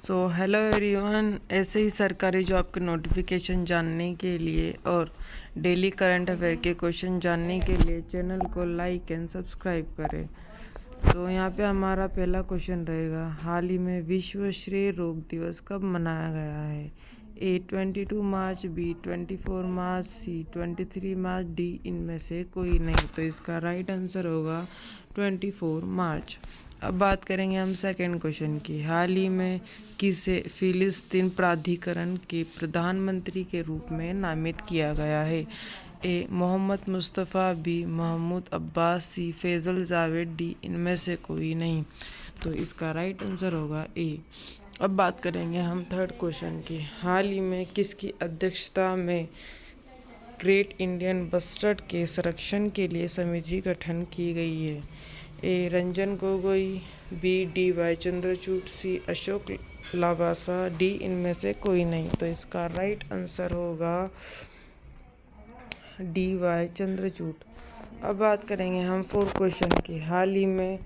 So hello everyone, ऐसे ही सरकारी job के नोटिफिकेशन जानने के लिए और डेली करंट अफेयर के क्वेश्चन जानने के लिए चैनल को लाइक एंड सब्सक्राइब करें। तो यहाँ पे हमारा पहला क्वेश्चन रहेगा, हाल ही में विश्व क्षय रोग दिवस कब मनाया गया है? ए 22 मार्च, बी 24 मार्च, सी 23 मार्च, डी इनमें से कोई नहीं। तो इसका राइट आंसर होगा 24 मार्च। अब बात करेंगे हम सेकंड क्वेश्चन की, हाल ही में किसे फिलिस्तीन प्राधिकरण के प्रधानमंत्री के रूप में नामित किया गया है? ए मोहम्मद मुस्तफ़ा, बी महमूद अब्बास, सी फैज़ल जावेद, डी इनमें से कोई नहीं। तो इसका राइट आंसर होगा ए। अब बात करेंगे हम थर्ड क्वेश्चन की, हाल ही में किसकी अध्यक्षता में ग्रेट इंडियन बस्टर्ड के संरक्षण के लिए समिति गठन की गई है? A Ranjan Gogoi, B D Y Chandrachud, C Ashok Labasa, D इनमें से कोई नहीं। तो इसका राइट आंसर होगा डी वाई चंद्रचूड़। अब बात करेंगे हम फोर्थ क्वेश्चन की, हाल ही में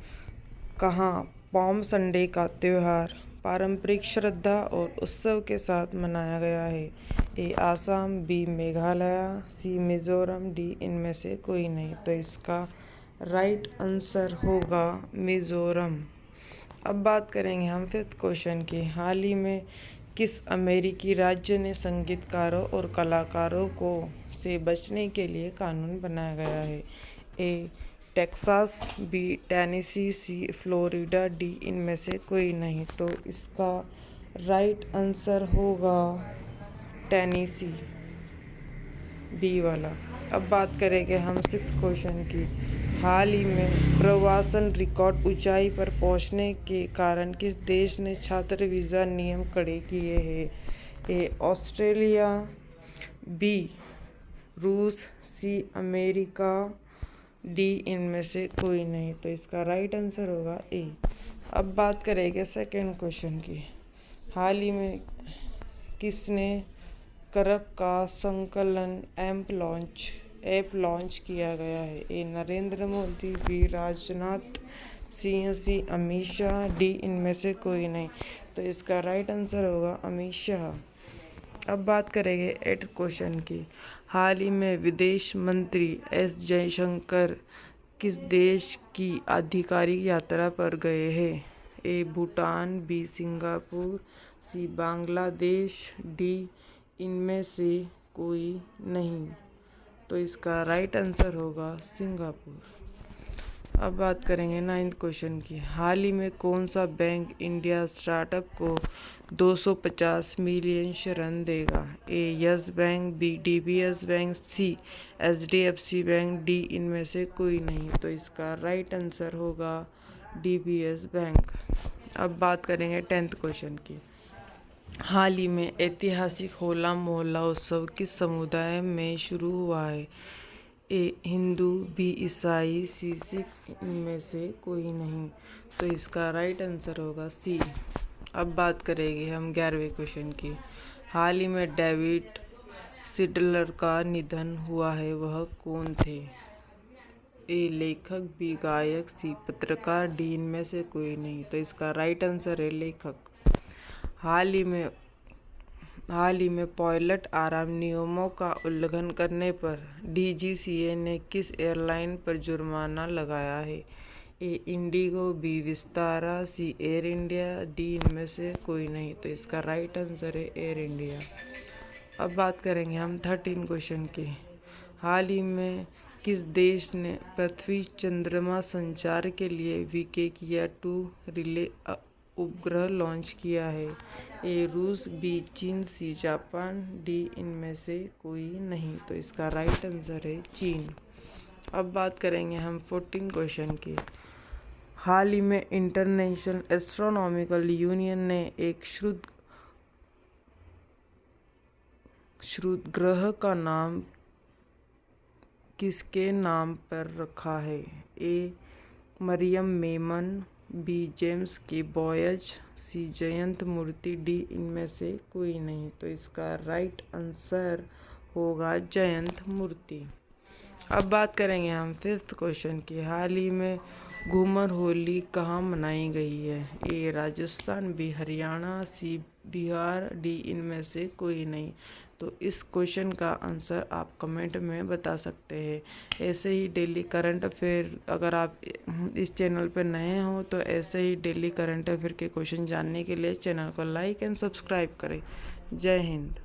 कहाँ पॉम संडे का त्यौहार पारंपरिक श्रद्धा और उत्सव के साथ मनाया गया है? ए आसाम, बी मेघालय, सी मिजोरम, डी इनमें से कोई नहीं। तो इसका राइट आंसर होगा मिजोरम। अब बात करेंगे हम फिफ्थ क्वेश्चन की, हाल ही में किस अमेरिकी राज्य ने संगीतकारों और कलाकारों को से बचने के लिए कानून बनाया गया है? ए टेक्सास, बी टेनेसी, सी फ्लोरिडा, डी इनमें से कोई नहीं। तो इसका राइट आंसर होगा टेनेसी, बी वाला। अब बात करेंगे हम सिक्स क्वेश्चन की, हाल ही में प्रवासन रिकॉर्ड ऊंचाई पर पहुंचने के कारण किस देश ने छात्र वीज़ा नियम कड़े किए हैं? ए ऑस्ट्रेलिया, बी रूस, सी अमेरिका, डी इनमें से कोई नहीं। तो इसका राइट आंसर होगा ए। अब बात करेंगे सेकेंड क्वेश्चन की, हाल ही में किसने करप का संकलन ऐप लॉन्च किया गया है? ए नरेंद्र मोदी, बी राजनाथ सिंह, सी अमित शाह, डी इनमें से कोई नहीं। तो इसका राइट आंसर होगा अमित शाह। अब बात करेंगे एट क्वेश्चन की, हाल ही में विदेश मंत्री एस जयशंकर किस देश की आधिकारिक यात्रा पर गए हैं? ए भूटान, बी सिंगापुर, सी बांग्लादेश, डी इनमें से कोई नहीं। तो इसका राइट आंसर होगा सिंगापुर। अब बात करेंगे नाइन्थ क्वेश्चन की, हाल ही में कौन सा बैंक इंडिया स्टार्टअप को 250 मिलियन ऋण देगा? A Yes bank, B DBS bank, C HDFC bank, D इनमें से कोई नहीं। तो इसका राइट आंसर होगा डीबीएस बैंक। अब बात करेंगे टेंथ क्वेश्चन की, हाल ही में ऐतिहासिक होला मोहल्ला उत्सव किस समुदाय में शुरू हुआ है? ए हिंदू, बी ईसाई, सी सिख, इनमें से कोई नहीं। तो इसका राइट आंसर होगा सी। अब बात करेंगे हम 11वें क्वेश्चन की, हाल ही में डेविड सिडलर का निधन हुआ है, वह कौन थे? ए लेखक, बी गायक, सी पत्रकार, डी इनमें से कोई नहीं। तो इसका राइट आंसर है लेखक। हाल ही में पायलट आराम नियमों का उल्लंघन करने पर डीजीसीए ने किस एयरलाइन पर जुर्माना लगाया है? ए इंडिगो, बी विस्तारा, सी एयर इंडिया, डी इनमें से कोई नहीं। तो इसका राइट आंसर है एयर इंडिया। अब बात करेंगे हम 13 क्वेश्चन की, हाल ही में किस देश ने पृथ्वी चंद्रमा संचार के लिए VK-2 रिले उपग्रह लॉन्च किया है? ए रूस, बी चीन, सी जापान, डी इनमें से कोई नहीं। तो इसका राइट आंसर है चीन। अब बात करेंगे हम 14 क्वेश्चन की, हाल ही में इंटरनेशनल एस्ट्रोनॉमिकल यूनियन ने एक क्षुद्र ग्रह का नाम किसके नाम पर रखा है? ए मरियम मेमन, बी जेम्स के बॉयज, सी जयंत मूर्ति, डी इनमें से कोई नहीं। तो इसका राइट आंसर होगा जयंत मूर्ति। अब बात करेंगे हम फिफ्थ क्वेश्चन की। हाल ही में घूमर होली कहाँ मनाई गई है? ए राजस्थान, बी हरियाणा, सी बिहार, डी इनमें से कोई नहीं। तो इस क्वेश्चन का आंसर आप कमेंट में बता सकते हैं। ऐसे ही डेली करंट अफेयर, अगर आप इस चैनल पर नए हो तो ऐसे ही डेली करंट अफेयर के क्वेश्चन जानने के लिए चैनल को लाइक एंड सब्सक्राइब करें। जय हिंद।